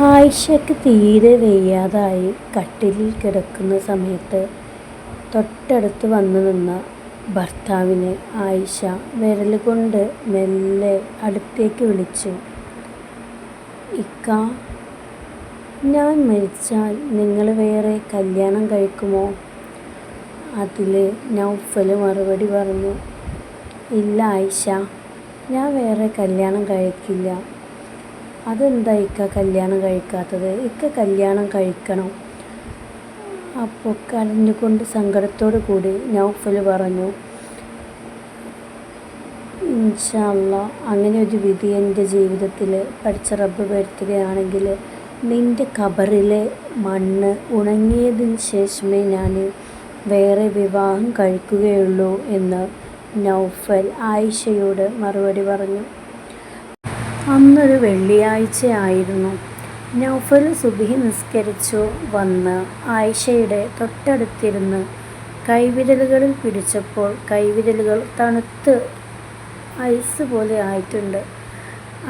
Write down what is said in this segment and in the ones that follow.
ആയിഷയ്ക്ക് തീരെ വയ്യാതായി കട്ടിലിൽ കിടക്കുന്ന സമയത്ത് തൊട്ടടുത്ത് വന്നു നിന്ന ഭർത്താവിനെ ആയിഷ വിരലുകൊണ്ട് മെല്ലെ അടുത്തേക്ക് വിളിച്ചു. ഇക്ക, ഞാൻ മരിച്ചാൽ നിങ്ങൾ വേറെ കല്യാണം കഴിക്കുമോ? അതിൽ നൗഫൽ മറുപടി പറഞ്ഞു, ഇല്ല ആയിഷ, ഞാൻ വേറെ കല്യാണം കഴിക്കില്ല. അതെന്താ ഇക്ക കല്യാണം കഴിക്കാത്തത്? ഇക്ക കല്യാണം കഴിക്കണം. അപ്പോൾ കരഞ്ഞുകൊണ്ട് സങ്കടത്തോടു കൂടി നൗഫൽ പറഞ്ഞു, ഇൻഷാ അല്ലാ, അങ്ങനെ ഒരു വിധി എൻ്റെ ജീവിതത്തിൽ പഠിച്ച റബ്ബ് വരുത്തുകയാണെങ്കിൽ നിൻ്റെ ഖബറിലെ മണ്ണ് ഉണങ്ങിയതിന് ശേഷമേ ഞാൻ വേറെ വിവാഹം കഴിക്കുകയുള്ളൂ എന്ന് നൗഫൽ ആയിഷയോട് മറുപടി പറഞ്ഞു. അന്നൊരു വെള്ളിയാഴ്ചയായിരുന്നു. നൗഫൽ സുബ്ഹി നിസ്കരിച്ചു വന്ന് ആയിഷയുടെ തൊട്ടടുത്തിരുന്ന് കൈവിരലുകളിൽ പിടിച്ചപ്പോൾ കൈവിരലുകൾ തണുത്ത് ഐസ് പോലെ ആയിട്ടുണ്ട്.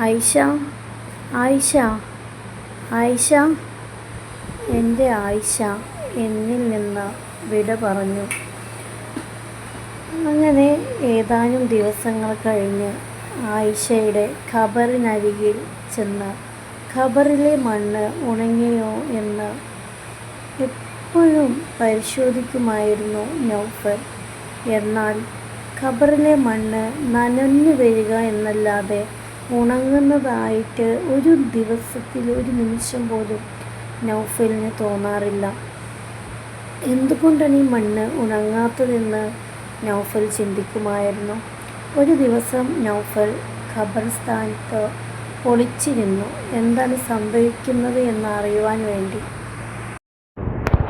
ആയിഷ, ആയിഷ, ആയിഷ, എൻ്റെ ആയിഷ എന്നിൽ നിന്ന് വിട പറഞ്ഞു. അങ്ങനെ ഏതാനും ദിവസങ്ങൾ കഴിഞ്ഞ് ആയിഷയുടെ ഖബറിനരികിൽ ചെന്ന് ഖബറിലെ മണ്ണ് ഉണങ്ങിയോ എന്ന് എപ്പോഴും പരിശോധിക്കുമായിരുന്നു നൗഫൽ. എന്നാൽ ഖബറിലെ മണ്ണ് നനഞ്ഞു വരിക എന്നല്ലാതെ ഉണങ്ങുന്നതായിട്ട് ഒരു ദിവസത്തിൽ ഒരു നിമിഷം പോലും നൗഫലിന് തോന്നാറില്ല. എന്തുകൊണ്ടാണ് ഈ മണ്ണ് ഉണങ്ങാത്തതെന്ന് നൗഫൽ ചിന്തിക്കുമായിരുന്നു. ഒരു ദിവസം നൗഫൽ ഖബർസ്ഥാനത്ത് ഒളിച്ചിരുന്നു, എന്താണ് സംഭവിക്കുന്നത് എന്നറിയുവാൻ വേണ്ടി.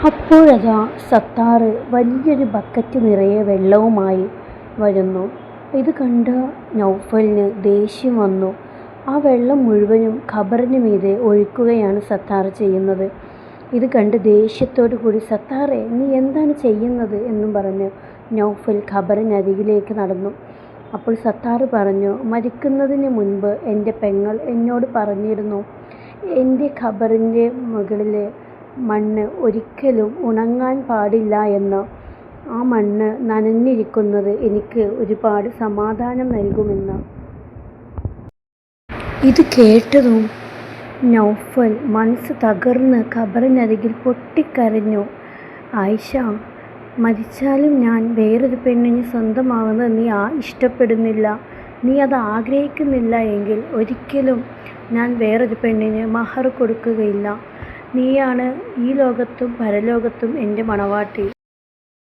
അപ്പോഴതാ സത്താറ് വലിയൊരു ബക്കറ്റ് നിറയെ വെള്ളവുമായി വരുന്നു. ഇത് കണ്ട നൗഫലിന് ദേഷ്യം വന്നു. ആ വെള്ളം മുഴുവനും ഖബറിന് മീതെ ഒഴിക്കുകയാണ് സത്താർ ചെയ്യുന്നത്. ഇത് കണ്ട് ദേഷ്യത്തോടു കൂടി, സത്താറെ, നീ എന്താണ് ചെയ്യുന്നത് എന്നും പറഞ്ഞ് നൗഫൽ ഖബറിനരികിലേക്ക് നടന്നു. അപ്പോൾ സത്താർ പറഞ്ഞു, മരിക്കുന്നതിന് മുൻപ് എൻ്റെ പെങ്ങൾ എന്നോട് പറഞ്ഞിരുന്നു, എൻ്റെ ഖബറിൻ്റെ മുകളിലെ മണ്ണ് ഒരിക്കലും ഉണങ്ങാൻ പാടില്ല എന്ന്. ആ മണ്ണ് നനഞ്ഞിരിക്കുന്നത് എനിക്ക് ഒരുപാട് സമാധാനം നൽകുമെന്ന്. ഇത് കേട്ടതും നൗഫൽ മനസ്സ് തകർന്ന് ഖബറിനരികിൽ പൊട്ടിക്കരഞ്ഞു. ആയിഷ, മരിച്ചാലും ഞാൻ വേറൊരു പെണ്ണിന് സ്വന്തമാകുന്നത് നീ ഇഷ്ടപ്പെടുന്നില്ല, നീ അത് ആഗ്രഹിക്കുന്നില്ല എങ്കിൽ ഒരിക്കലും ഞാൻ വേറൊരു പെണ്ണിന് മഹർ കൊടുക്കുകയില്ല. നീയാണ് ഈ ലോകത്തും പരലോകത്തും എൻ്റെ മണവാട്ടി.